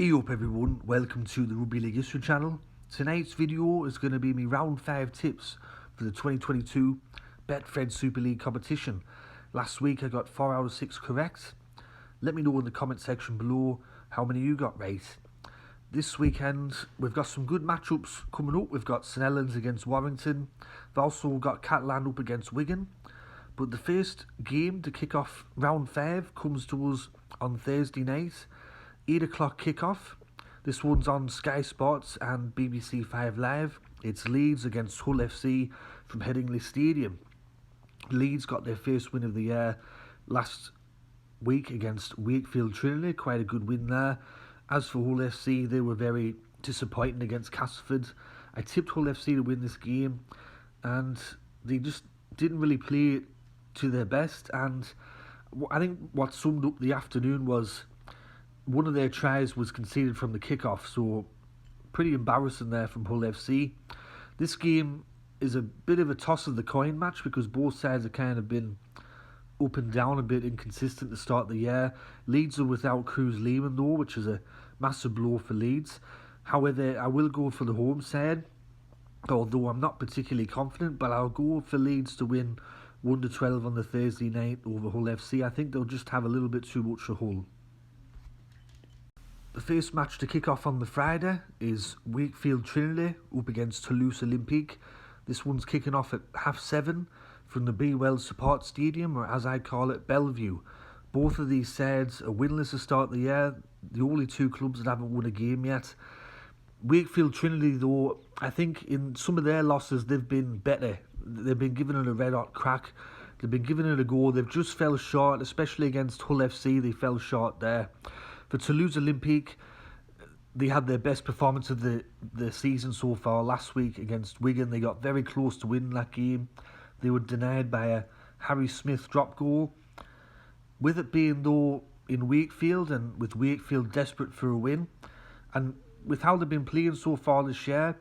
Hey up everyone, welcome to the Rugby League History channel. Tonight's video is going to be my round 5 tips for the 2022 Betfred Super League competition. Last week I got 4 out of 6 correct. Let me know in the comment section below how many you got right. This weekend we've got some good matchups coming up. We've got St Helens against Warrington. We've also got Catalans up against Wigan. But the first game to kick off round 5 comes to us on Thursday night. 8 o'clock kickoff. This one's on Sky Sports and BBC 5 Live. It's Leeds against Hull FC from Headingley Stadium. Leeds got their first win of the year last week against Wakefield Trinity. Quite a good win there. As for Hull FC, they were very disappointing against Castleford. I tipped Hull FC to win this game and they just didn't really play to their best. And I think what summed up the afternoon was one of their tries was conceded from the kickoff, so pretty embarrassing there from Hull FC. This game is a bit of a toss of the coin match because both sides have kind of been up and down, a bit inconsistent to start the year. Leeds are without Cruz Lehman though, which is a massive blow for Leeds. However, I will go for the home side, although I'm not particularly confident, but I'll go for Leeds to win 1-12 on the Thursday night over Hull FC. I think they'll just have a little bit too much of Hull. The first match to kick off on the Friday is Wakefield Trinity up against Toulouse Olympique. This one's kicking off at 7:30 from the Be Well Support Stadium, or as I call it, Bellevue. Both of these sides are winless to start the year. The only two clubs that haven't won a game yet. Wakefield Trinity though, I think in some of their losses they've been better. They've been giving it a red hot crack. They've been giving it a go. They've just fell short, especially against Hull FC. They fell short there. For Toulouse Olympique, they had their best performance of the season so far last week against Wigan. They got very close to winning that game. They were denied by a Harry Smith drop goal. With it being though in Wakefield, and with Wakefield desperate for a win, and with how they've been playing so far this year,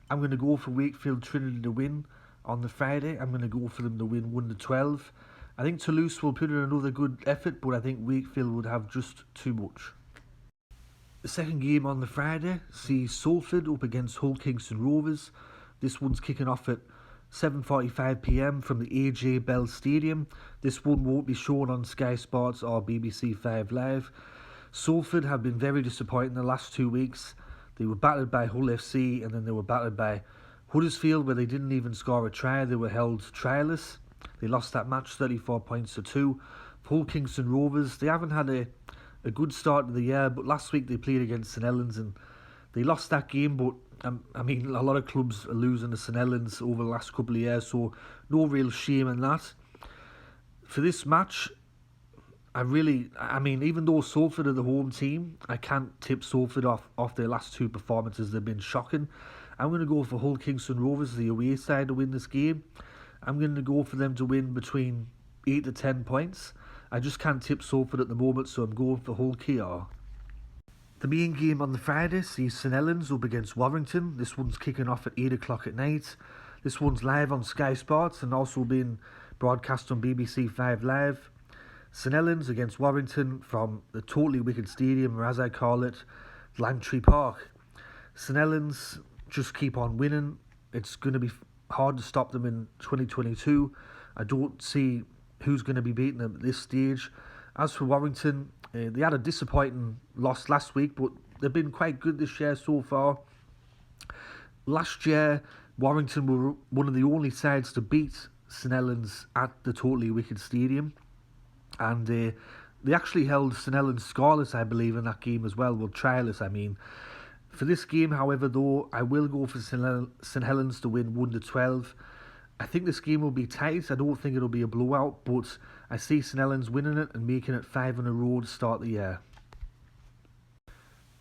I'm going to go for Wakefield Trinity to win on the Friday. I'm going to go for them to win 1-12. I think Toulouse will put in another good effort, but I think Wakefield would have just too much. The second game on the Friday sees Salford up against Kingston Rovers. This one's kicking off at 7:45 PM from the AJ Bell Stadium. This one won't be shown on Sky Sports or BBC 5 Live. Salford have been very disappointing the last 2 weeks. They were battered by Hull FC and then they were battered by Huddersfield, where they didn't even score a try. They were held trialless. They lost that match 34 points to 2. For Kingston Rovers, they haven't had a good start to the year, but last week they played against St Helens and they lost that game. But I mean, a lot of clubs are losing to St Helens over the last couple of years, so no real shame in that. For this match, I mean, even though Salford are the home team, I can't tip Salford off their last 2 performances. They've been shocking. I'm going to go for Kingston Rovers, the away side, to win this game. I'm going to go for them to win between 8 to 10 points. I just can't tip Salford at the moment, so I'm going for Hull KR. The main game on the Friday sees St Helens up against Warrington. This one's kicking off at 8 o'clock at night. This one's live on Sky Sports and also being broadcast on BBC 5 Live. St Helens against Warrington from the totally wicked stadium, or as I call it, Langtree Park. St Helens just keep on winning. It's going to be hard to stop them in 2022. I don't see who's going to be beating them at this stage. As for Warrington, they had a disappointing loss last week, but they've been quite good this year so far. Last year, Warrington were one of the only sides to beat St Helens at the totally wicked stadium, and they actually held St Helens scoreless, I believe, in that game as well. Well, trialless, I mean. For this game, however, though, I will go for St Helens to win 1-12. I think this game will be tight. I don't think it'll be a blowout, but I see St Helens winning it and making it 5 in a row to start the year.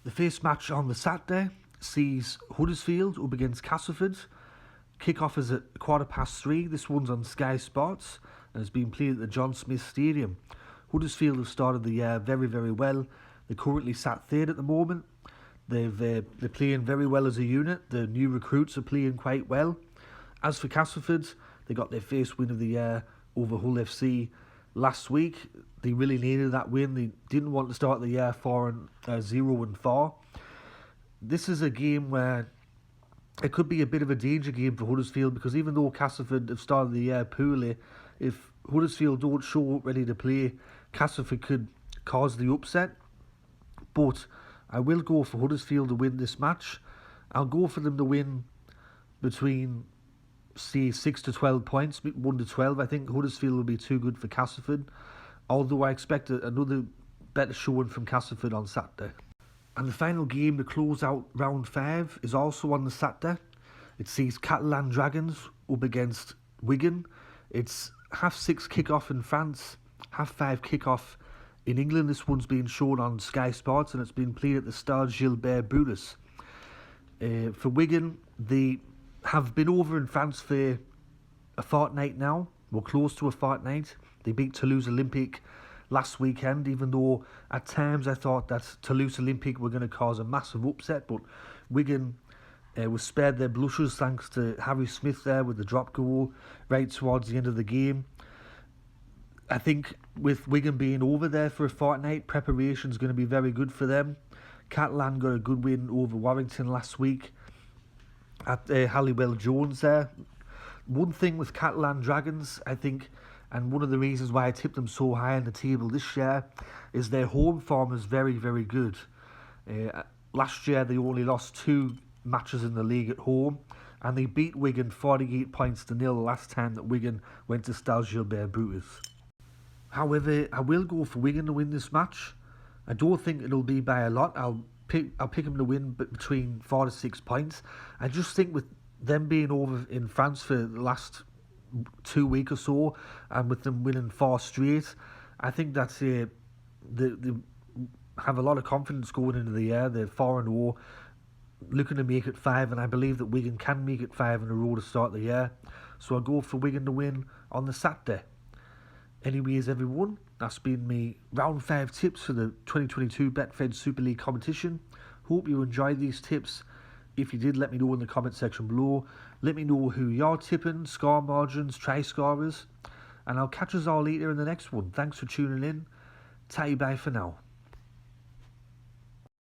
The first match on the Saturday sees Huddersfield up against Castleford. Kick-off is at 3:15. This one's on Sky Sports and has been played at the John Smith Stadium. Huddersfield have started the year very, very well. They're currently sat third at the moment. They're playing very well as a unit. The new recruits are playing quite well. As for Castleford, they got their first win of the year over Hull FC last week. They really needed that win. They didn't want to start the year 0-4. This is a game where it could be a bit of a danger game for Huddersfield, because even though Castleford have started the year poorly, if Huddersfield don't show up ready to play, Castleford could cause the upset. But I will go for Huddersfield to win this match. I'll go for them to win between, say, 6 to 12 points, 1 to 12. I think Huddersfield will be too good for Castleford, although I expect another better showing from Castleford on Saturday. And the final game to close out round 5 is also on the Saturday. It sees Catalan Dragons up against Wigan. It's 6:30 kick-off in France, 5:30 kick-off in England. This one's being shown on Sky Sports and it's been played at the Stade Gilbert Brutus. For Wigan, they have been over in France for a fortnight now. We're close to a fortnight. They beat Toulouse Olympique last weekend, even though at times I thought that Toulouse Olympique were going to cause a massive upset, but Wigan was spared their blushes thanks to Harry Smith there with the drop goal right towards the end of the game. I think with Wigan being over there for a fortnight, preparation's going to be very good for them. Catalan got a good win over Warrington last week at Halliwell Jones there. One thing with Catalan Dragons, I think, and one of the reasons why I tipped them so high on the table this year, is their home form is very, very good. Last year they only lost 2 matches in the league at home, and they beat Wigan 48 points to nil the last time that Wigan went to Stade Gilbert Brutus. However, I will go for Wigan to win this match. I don't think it'll be by a lot. I'll pick them to win between 4 to 6 points. I just think with them being over in France for the last 2 weeks or so, and with them winning 4 straight, I think that they have a lot of confidence going into the year. They're 4-0, looking to make it 5, and I believe that Wigan can make it 5 in a row to start the year. So I'll go for Wigan to win on the Saturday. Anyways, everyone, that's been me round 5 tips for the 2022 Betfred Super League competition. Hope you enjoyed these tips. If you did, let me know in the comment section below. Let me know who you're tipping, score margins, try scorers, and I'll catch us all later in the next one. Thanks for tuning in. Bye for now.